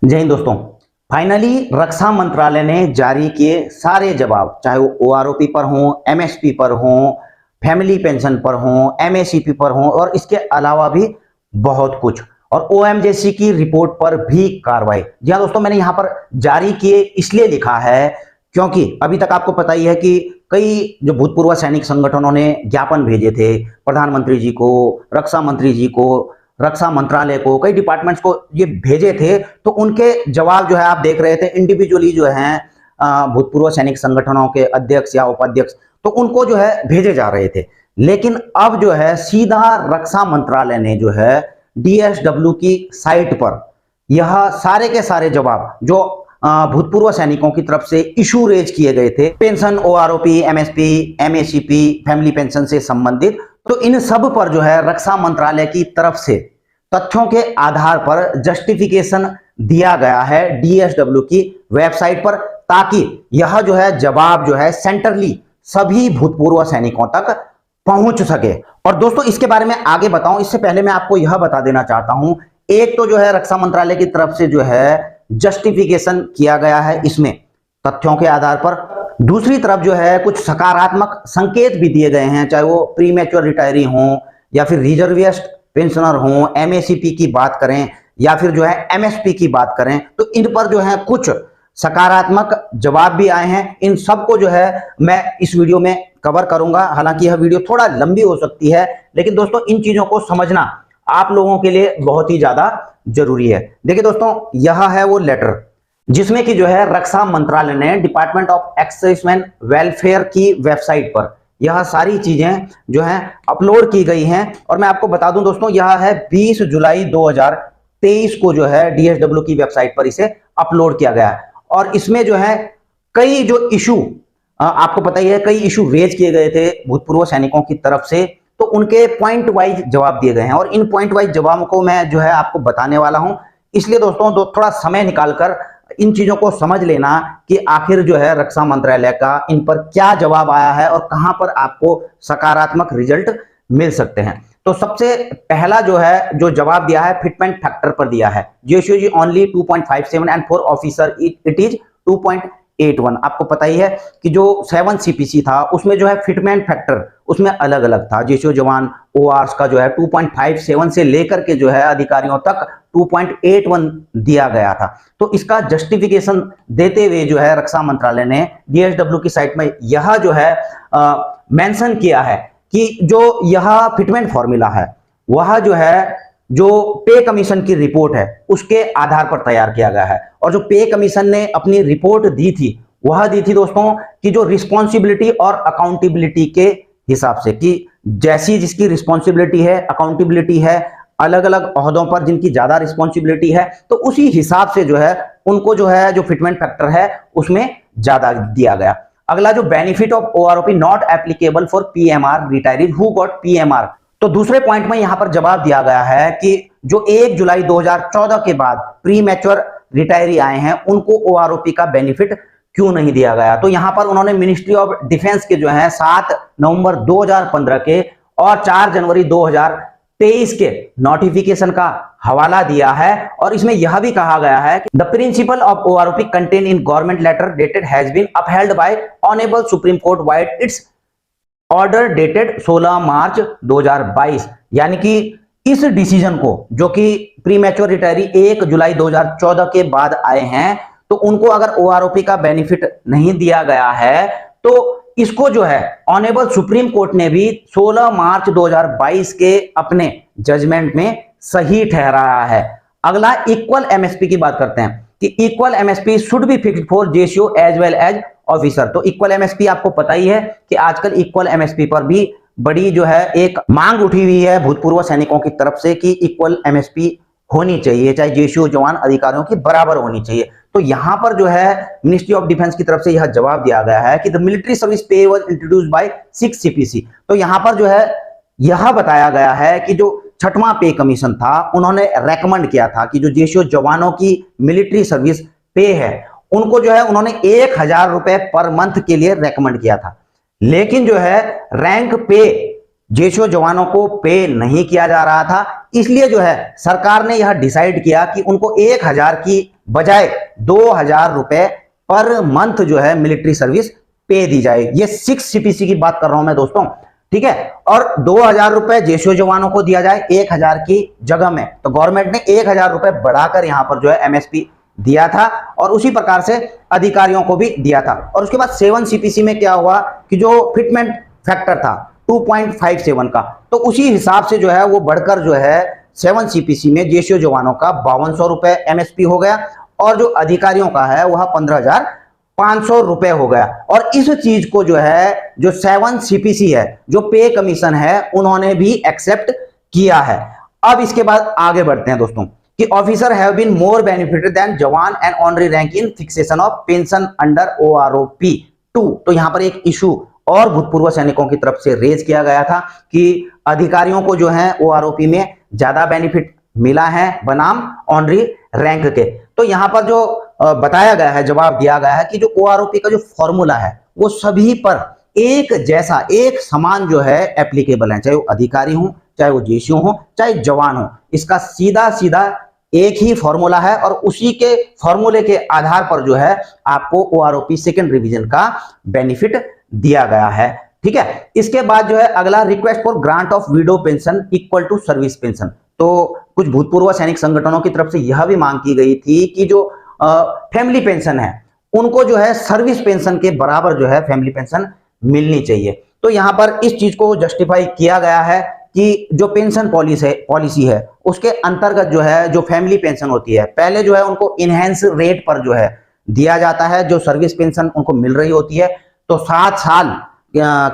जय हिंद दोस्तों। फाइनली रक्षा मंत्रालय ने जारी किए सारे जवाब, चाहे वो ओआरओपी पर हों, एमएसपी पर हों, फैमिली पेंशन पर हों, एमएसीपी पर हों और इसके अलावा भी बहुत कुछ, और ओएमजेसी की रिपोर्ट पर भी कार्रवाई। जी हाँ दोस्तों, मैंने यहाँ पर जारी किए इसलिए लिखा है क्योंकि अभी तक आपको पता ही है कि कई जो भूतपूर्व सैनिक संगठनों ने ज्ञापन भेजे थे प्रधानमंत्री जी को, रक्षा मंत्री जी को, रक्षा मंत्रालय को, कई डिपार्टमेंट्स को ये भेजे थे। तो उनके जवाब जो है आप देख रहे थे इंडिविजुअली जो है भूतपूर्व सैनिक संगठनों के अध्यक्ष या उपाध्यक्ष, तो उनको जो है भेजे जा रहे थे। लेकिन अब जो है सीधा रक्षा मंत्रालय ने जो है डीएसडब्ल्यू की साइट पर यह सारे के सारे जवाब जो भूतपूर्व सैनिकों की तरफ से इशू रेज किए गए थे, pension, OROP, MSP, MACP, family pension से संबंधित, तो इन सब पर जो है रक्षा मंत्रालय की तरफ से तथ्यों के आधार पर जस्टिफिकेशन दिया गया है डीएसडब्ल्यू की वेबसाइट पर, ताकि यह जो है जवाब जो है सेंट्रली सभी भूतपूर्व सैनिकों तक पहुंच सके। और दोस्तों इसके बारे में आगे बताऊं इससे पहले मैं आपको यह बता देना चाहता हूं, एक तो जो है रक्षा मंत्रालय की तरफ से जो है जस्टिफिकेशन किया गया है इसमें तथ्यों के आधार पर, दूसरी तरफ जो है कुछ सकारात्मक संकेत भी दिए गए हैं, चाहे वो प्री मैच्योर रिटायरी हों या फिर रिजर्विस्ट पेंशनर हों, एमएसीपी की बात करें या फिर जो है एमएसपी की बात करें, तो इन पर जो है कुछ सकारात्मक जवाब भी आए हैं। इन सबको जो है मैं इस वीडियो में कवर करूंगा। हालांकि यह वीडियो थोड़ा लंबी हो सकती है, लेकिन दोस्तों इन चीजों को समझना आप लोगों के लिए बहुत ही ज्यादा जरूरी है। देखिए दोस्तों, यह है वो लेटर जिसमें कि जो है रक्षा मंत्रालय ने डिपार्टमेंट ऑफ एक्साइजमेंट वेलफेयर की वेबसाइट पर यह सारी चीजें जो हैं अपलोड की गई हैं। और मैं आपको बता दूं दोस्तों, यह है 20 जुलाई 2023 को जो है डीएसडब्ल्यू की वेबसाइट पर इसे अपलोड किया गया है। और इसमें जो है कई जो इशू, आपको पता ही है, कई इशू रेज किए गए थे भूतपूर्व सैनिकों की तरफ से, तो उनके पॉइंट वाइज जवाब दिए गए हैं और इन पॉइंट वाइज जवाबों को मैं जो है आपको बताने वाला हूं। इसलिए दोस्तों थोड़ा समय निकालकर इन चीजों को समझ लेना कि आखिर जो है रक्षा मंत्रालय का इन पर क्या जवाब आया है और कहां पर आपको सकारात्मक रिजल्ट मिल सकते हैं। तो सबसे पहला जो है जो जवाब दिया है फिटमेंट फैक्टर पर दिया है, GSOG only 2.57 and for officer it is 2.81। आपको पता ही है कि जो 7 सीपीसी था उसमें जो है फिटमेंट फैक्टर उसमें अलग अलग था। जीएसओ जवान ओआरएस का जो है 2.57 से लेकर के जो है अधिकारियों तक 2.81 दिया गया था। तो इसका जस्टिफिकेशन देते हुए जो है रक्षा मंत्रालय ने डीएसडब्ल्यू की साइट में यह जो है मेंशन किया है कि जो यह फिटमेंट फॉर्मूला है वह जो है जो पे कमीशन की रिपोर्ट है उसके आधार पर तैयार किया गया है। और जो पे कमीशन ने अपनी रिपोर्ट दी थी वह दी थी दोस्तों कि जो रिस्पॉन्सिबिलिटी और अकाउंटेबिलिटी के हिसाब से, कि जैसी जिसकी रिस्पॉन्सिबिलिटी है, अकाउंटेबिलिटी है, अलग अलग ओहदों पर जिनकी ज्यादा रिस्पॉन्सिबिलिटी है, तो उसी हिसाब से जो है उनको जो है जो फिटमेंट फैक्टर है उसमें ज्यादा दिया गया। अगला जो benefit of OROP not applicable for PMR retirees who got PMR, तो दूसरे पॉइंट में यहां पर जवाब दिया गया है कि जो 1 जुलाई 2014 के बाद प्री मैच्योर रिटायरी आए हैं उनको ओआरओपी का बेनिफिट क्यों नहीं दिया गया। तो यहां पर उन्होंने मिनिस्ट्री ऑफ डिफेंस के जो है 7 नवंबर 2015 के और 4 जनवरी 2023 के नोटिफिकेशन का हवाला दिया है। और इसमें यह भी कहा गया है कि the principle of OROP contain in government letter dated has been upheld by honourable Supreme Court vide its order dated 16 March 2022। यानी कि इस डिसीजन को जो कि प्री मैच्योर रिटायरी 1 जुलाई 2014 के बाद आए हैं, तो उनको अगर ओआरओपी का बेनिफिट नहीं दिया गया है तो इसको जो है ऑनरेबल सुप्रीम कोर्ट ने भी 16 मार्च 2022 के अपने जजमेंट में सही ठहराया है। अगला इक्वल एमएसपी की बात करते हैं कि equal MSP should be fixed for JCO as well as officer. तो इक्वल एमएसपी आपको पता ही है कि आजकल इक्वल एमएसपी पर भी बड़ी जो है एक मांग उठी हुई है भूतपूर्व सैनिकों की तरफ से कि इक्वल एमएसपी होनी चाहिए, चाहे जेसीओ जवान अधिकारियों की बराबर होनी चाहिए। तो यहां पर जो है मिनिस्ट्री ऑफ डिफेंस की तरफ से यह जवाब दिया गया है कि द मिलिट्री सर्विस पे वाज इंट्रोड्यूस्ड बाय 6 सीपीसी। तो यहां पर जो है यह बताया गया है कि जो 6वां पे कमीशन था उन्होंने रेकमेंड किया था कि जो जेसीओ जवानों की मिलिट्री सर्विस पे है उनको जो है उन्होंने 1000 रुपए पर मंथ के लिए रेकमेंड किया था। लेकिन जो है रैंक पे जेसीओ जवानों को पे नहीं किया जा रहा था, इसलिए जो है सरकार ने यह डिसाइड किया कि उनको 1000 की बजाय 2,000 रुपए पर मंथ जो है मिलिट्री सर्विस पे दी जाए। ये 6 सीपीसी की बात कर रहा हूं मैं दोस्तों, ठीक है। और 2,000 रुपए जेसीओ जवानों को दिया जाए 1,000 की जगह में, तो गवर्नमेंट ने 1,000 रुपए बढ़ाकर यहां पर जो है एमएसपी दिया था और उसी प्रकार से अधिकारियों को भी दिया था। और उसके बाद 7 सीपीसी में क्या हुआ कि जो फिटमेंट फैक्टर था 2.57 का, तो उसी हिसाब से जो है वो बढ़कर जो है 7 सीपीसी में जेसीओ जवानों का 5200 रुपए एमएसपी हो गया और जो अधिकारियों का है वह 15,500 रुपए हो गया। और इस चीज को जो है जो 7 सीपीसी है, जो पे कमीशन है, उन्होंने भी एक्सेप्ट किया है। अब इसके बाद आगे बढ़ते हैं दोस्तों कि officer have been more benefited than jawan and honorary rank in fixation of pension under OROP 2। तो यहां पर एक इशू और भूतपूर्व सैनिकों की तरफ से रेज किया गया था कि अधिकारियों को जो है ओआरओपी में ज्यादा बेनिफिट मिला है बनाम ऑनरी रैंक के। तो यहां पर जो बताया गया है, जवाब दिया गया है कि जो ओआरओपी का जो फॉर्मूला है वो सभी पर एक जैसा, एक समान जो है एप्लीकेबल है, चाहे वो अधिकारी हो, चाहे वो जेसीओ हो, चाहे जवान हो। इसका सीधा सीधा एक ही फॉर्मूला है और उसी के फॉर्मूले के आधार पर जो है आपको ओआरओपी सेकंड रिवीजन का बेनिफिट दिया गया है, ठीक है। इसके बाद जो है अगला, request for grant of widow pension equal to service pension. तो कुछ भूतपूर्व सैनिक संगठनों की तरफ से यह भी मांग की गई थी कि जो फैमिली पेंशन है उनको जो है सर्विस पेंशन के बराबर जो है फैमिली पेंशन मिलनी चाहिए। तो यहां पर इस चीज को जस्टिफाई किया गया है कि जो पेंशन पॉलिसी है उसके अंतर्गत जो है जो फैमिली पेंशन होती है, पहले जो है उनको इनहेंस रेट पर जो है दिया जाता है, जो सर्विस पेंशन उनको मिल रही होती है। तो 7 साल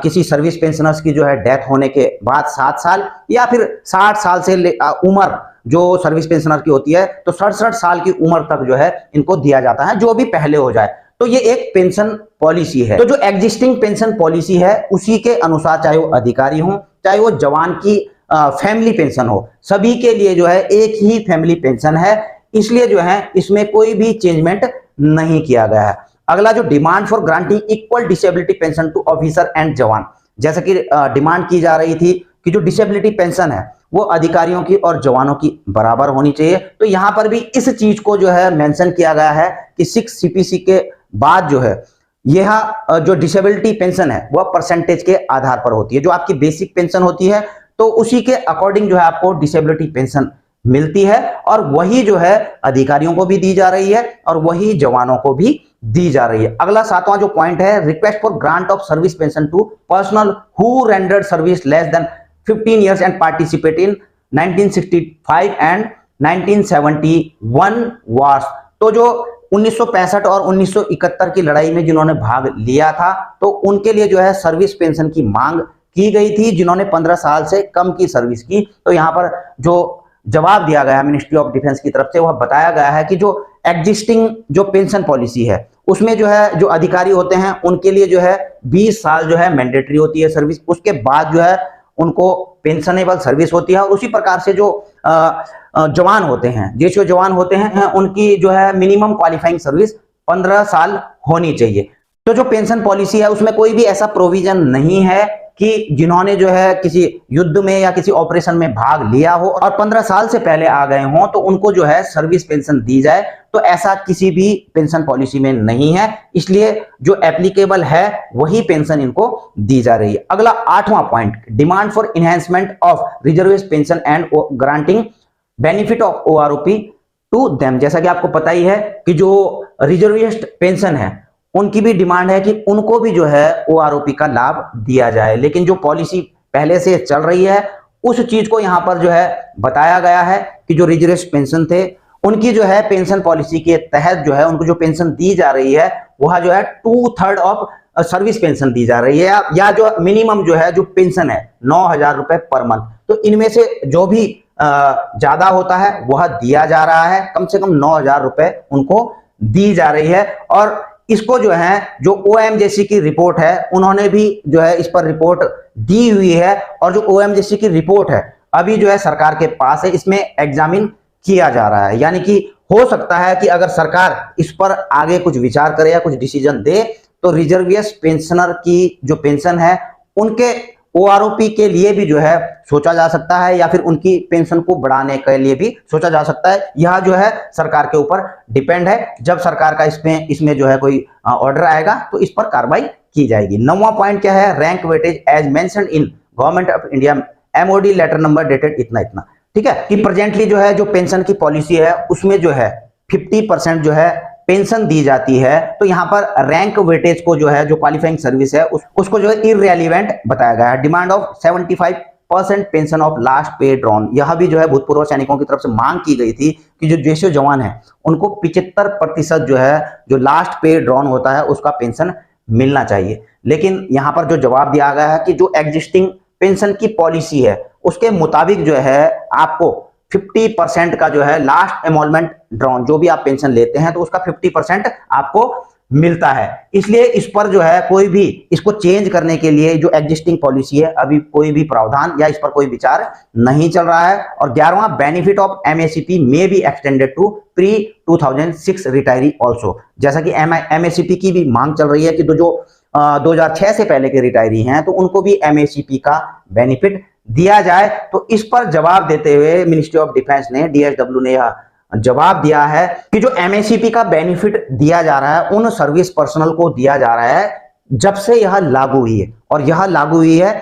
किसी सर्विस पेंशनर्स की जो है डेथ होने के बाद 7 साल या फिर 60 साल से उम्र जो सर्विस पेंशनर की होती है, तो 67 साल की उम्र तक जो है इनको दिया जाता है, जो भी पहले हो जाए। तो ये एक पेंशन पॉलिसी है। तो जो एग्जिस्टिंग पेंशन पॉलिसी है उसी के अनुसार, चाहे वो अधिकारी हो, चाहे वो जवान की फैमिली पेंशन हो, सभी के लिए जो है एक ही फैमिली पेंशन है। इसलिए जो है इसमें कोई भी चेंजमेंट नहीं किया गया है। अगला, जो demand for granting equal disability pension to officer and jawan, जैसा कि डिमांड की जा रही थी कि जो डिसेबिलिटी पेंशन है वो अधिकारियों की और जवानों की बराबर होनी चाहिए। तो यहां पर भी इस चीज को जो है मेंशन किया गया है कि 6 सीपीसी के बाद जो है यह जो डिसेबिलिटी पेंशन है वह परसेंटेज के आधार पर होती है। जो आपकी बेसिक पेंशन होती है तो उसी के अकॉर्डिंग जो है आपको डिसेबिलिटी पेंशन मिलती है और वही जो है अधिकारियों को भी दी जा रही है और वही जवानों को भी दी जा रही है। अगला 7वां जो पॉइंट है, request for grant of service pension to personal who rendered service less than 15 years and participate in 1965 and 1971 wars। तो जो 1965 और 1971 की लड़ाई में जिन्होंने भाग लिया था तो उनके लिए जो है सर्विस पेंशन की मांग की गई थी, जिन्होंने 15 साल से कम की सर्विस की। तो यहाँ पर जो जवाब दिया गया मिनिस्ट्री ऑफ डिफेंस की तरफ से, वह बताया गया है कि जो एग्जिस्टिंग जो पेंशन पॉलिसी है उसमें जो है जो अधिकारी होते हैं उनके लिए जो है 20 साल जो है मैंडेटरी होती है सर्विस, उसके बाद जो है उनको पेंशनेबल सर्विस होती है। और उसी प्रकार से जो जवान होते हैं, जेसीओ जवान होते हैं, उनकी जो है मिनिमम क्वालिफाइंग सर्विस 15 साल होनी चाहिए। तो जो पेंशन पॉलिसी है उसमें कोई भी ऐसा प्रोविजन नहीं है कि जिन्होंने जो है किसी युद्ध में या किसी ऑपरेशन में भाग लिया हो और 15 साल से पहले आ गए हों तो उनको जो है सर्विस पेंशन दी जाए, तो ऐसा किसी भी पेंशन पॉलिसी में नहीं है। इसलिए जो एप्लीकेबल है वही पेंशन इनको दी जा रही है। अगला 8वां point, demand for enhancement of reservist pension and granting benefit of OROP to them. जैसा कि आपको पता ही है कि जो रिजर्विस्ट पेंशन है उनकी भी डिमांड है कि उनको भी जो है ओआरओपी का लाभ दिया जाए, लेकिन जो पॉलिसी पहले से चल रही है उस चीज को यहां पर जो है बताया गया है कि जो रिजर्विस्ट पेंशन थे उनकी जो है पेंशन पॉलिसी के तहत जो है उनको जो पेंशन दी जा रही है वह जो है 2/3 ऑफ सर्विस पेंशन दी जा रही है, या जो मिनिमम जो है जो पेंशन है 9,000 रुपए पर मंथ। तो इनमें से जो भी ज्यादा होता है वह दिया जा रहा है, कम से कम 9,000 रुपए उनको दी जा रही है। और इसको जो है जो ओएमजेसी की रिपोर्ट है उन्होंने भी जो है इस पर रिपोर्ट दी हुई है और जो ओएमजेसी की रिपोर्ट है अभी जो है सरकार के पास है, इसमें एग्जामिन किया जा रहा है। यानी कि हो सकता है कि अगर सरकार इस पर आगे कुछ विचार करे या कुछ डिसीजन दे तो रिजर्विस्ट पेंशनर की जो पेंशन है उनके ओआरओपी के लिए भी जो है सोचा जा सकता है, या फिर उनकी पेंशन को बढ़ाने के लिए भी सोचा जा सकता है। यह जो है सरकार के ऊपर डिपेंड है। जब सरकार का इसमें जो है कोई ऑर्डर आएगा तो इस पर कार्रवाई की जाएगी। 9वां पॉइंट क्या है, rank weightage as mentioned in government of India MOD letter number dated इतना इतना। ठीक है, कि प्रेजेंटली जो है जो पेंशन की पॉलिसी है उसमें जो है 50% जो है पेंशन दी जाती है। तो यहाँ पर रैंक वेटेज को जो है जो क्वालिफाइंग सर्विस है उसको जो है इररेलेवेंट बताया गया है। Demand of 75% pension of last पे ड्रॉन, यह भी जो है भूतपूर्व सैनिकों की तरफ से मांग की गई थी कि जो जैसे जवान है उनको 75% जो है जो लास्ट पे ड्रॉन होता है उसका पेंशन मिलना चाहिए। लेकिन यहाँ पर जो जवाब दिया गया है कि जो एग्जिस्टिंग पेंशन की पॉलिसी है उसके मुताबिक जो है आपको 50% का जो है लास्ट एनरोलमेंट ड्रॉन, जो भी आप पेंशन लेते हैं तो उसका 50% आपको मिलता है। इसलिए इस पर जो है कोई भी इसको चेंज करने के लिए जो एग्जिस्टिंग पॉलिसी है अभी कोई भी प्रावधान या इस पर कोई विचार नहीं चल रहा है। और 11वां, benefit of MSCP may be extended to pre 2006 retiree also. जैसा कि एमएससीपी की भी मांग चल रही है कि जो 2006 से पहले के रिटायरी हैं तो उनको भी एमएससीपी का बेनिफिट दिया जाए। तो इस पर जवाब देते हुए मिनिस्ट्री ऑफ डिफेंस ने, डीएसडब्ल्यू ने यह जवाब दिया है कि जो एमएससीपी का बेनिफिट दिया जा रहा है उन सर्विस पर्सनल को दिया जा रहा है जब से यह लागू हुई है, और यह लागू हुई है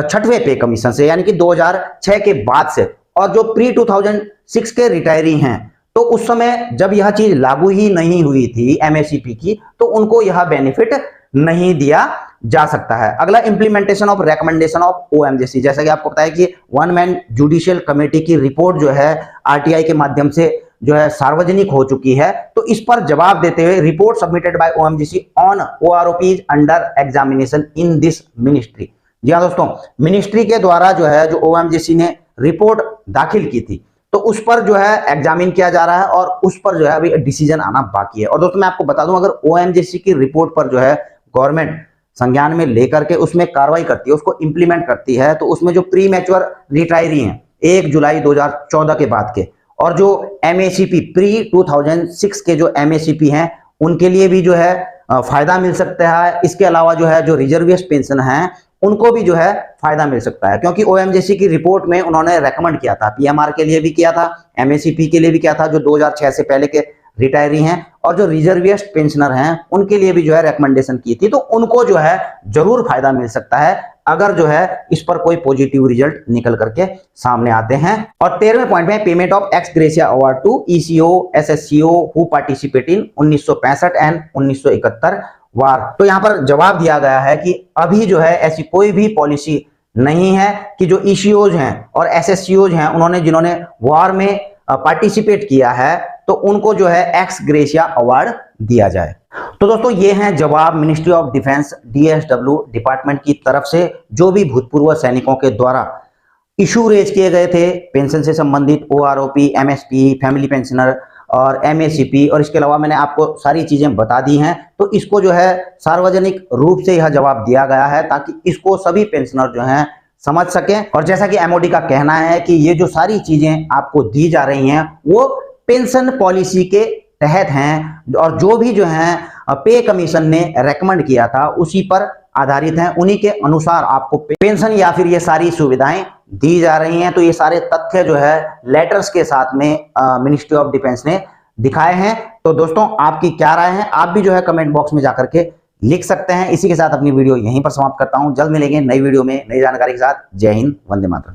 6वें पे कमीशन से, यानी कि 2006 के बाद से। और जो प्री 2006 के रिटायरी हैं तो उस समय जब यह चीज लागू ही नहीं हुई थी एमएससीपी की, तो उनको यह बेनिफिट नहीं दिया जा सकता है। अगला, इंप्लीमेंटेशन ऑफ रिकमेंडेशन ऑफ ओएमजीसी। जैसा कि आपको पता है कि वन मैन जुडिशियल कमेटी की रिपोर्ट जो है आरटीआई के माध्यम से जो है सार्वजनिक हो चुकी है। तो इस पर जवाब देते हुए, report submitted by OMGC on OROPs under examination in this ministry. जी हाँ दोस्तों, मिनिस्ट्री के द्वारा जो है जो ओएमजीसी ने रिपोर्ट दाखिल की थी तो उस पर जो है एग्जामिन किया जा रहा है और उस पर जो है अभी डिसीजन आना बाकी है। और दोस्तों मैं आपको बता दूं, अगर ओएमजीसी की रिपोर्ट पर जो है गवर्नमेंट संज्ञान में लेकर के उसमें कार्रवाई करती है, उसको इंप्लीमेंट करती है, तो उसमें जो प्री मैच्योर रिटायरी हैं 1 जुलाई 2014 के बाद के, और जो एमएसीपी प्री 2006 के जो एमएसीपी हैं उनके लिए भी जो है फायदा मिल सकता है। इसके अलावा जो है जो रिजर्विस्ट पेंशन है उनको भी जो है फायदा मिल सकता है, क्योंकि ओएमजीसी की रिपोर्ट में उन्होंने रेकमेंड किया था, पीएमआर के लिए भी किया था, एमएसीपी के लिए भी किया था, जो 2006 से पहले के रिटायरी हैं, और जो रिजर्विस्ट पेंशनर हैं उनके लिए भी जो है रेकमेंडेशन की थी। तो उनको जो है जरूर फायदा मिल सकता है अगर जो है इस पर कोई पॉजिटिव रिजल्ट निकल करके सामने आते हैं। और 13वें पॉइंट में, payment of ex gratia award to ECO SSCO who participate in 1965 and 1971 war. तो यहां पर जवाब दिया गया है कि अभी जो है ऐसी कोई भी पॉलिसी नहीं है कि जो ईसीओज हैं और एसएससीओज हैं उन्होंने जिन्होंने वार में पार्टिसिपेट किया है तो उनको जो है एक्स ग्रेशिया अवार्ड दिया जाए। तो दोस्तों ये हैं जवाब ministry of defence DSW department की तरफ से जो भी भूतपूर्व सैनिकों के द्वारा इशू रेज किए गए थे पेंशन से संबंधित, ओआरओपी, एमएसपी, फैमिली पेंशनर और एमएसीपी, और इसके अलावा मैंने आपको सारी चीजें बता दी हैं। तो इसको जो है सार्वजनिक रूप से यह जवाब दिया गया है ताकि इसको सभी पेंशनर जो हैं समझ सकें। और जैसा कि एमओडी का कहना है कि ये जो सारी चीजें आपको दी जा रही हैं वो पेंशन पॉलिसी के तहत हैं, और जो भी जो है पे कमीशन ने रेकमेंड किया था उसी पर आधारित हैं, उन्हीं के अनुसार आपको पेंशन या फिर ये सारी सुविधाएं दी जा रही हैं। तो ये सारे तथ्य जो है लेटर्स के साथ में मिनिस्ट्री ऑफ डिफेंस ने दिखाए हैं। तो दोस्तों आपकी क्या राय है, आप भी जो है कमेंट बॉक्स में जाकर के लिख सकते हैं। इसी के साथ अपनी वीडियो यहीं पर समाप्त करता हूं। जल्द मिलेंगे नई वीडियो में नई जानकारी के साथ। जय हिंद, वंदे मातरम।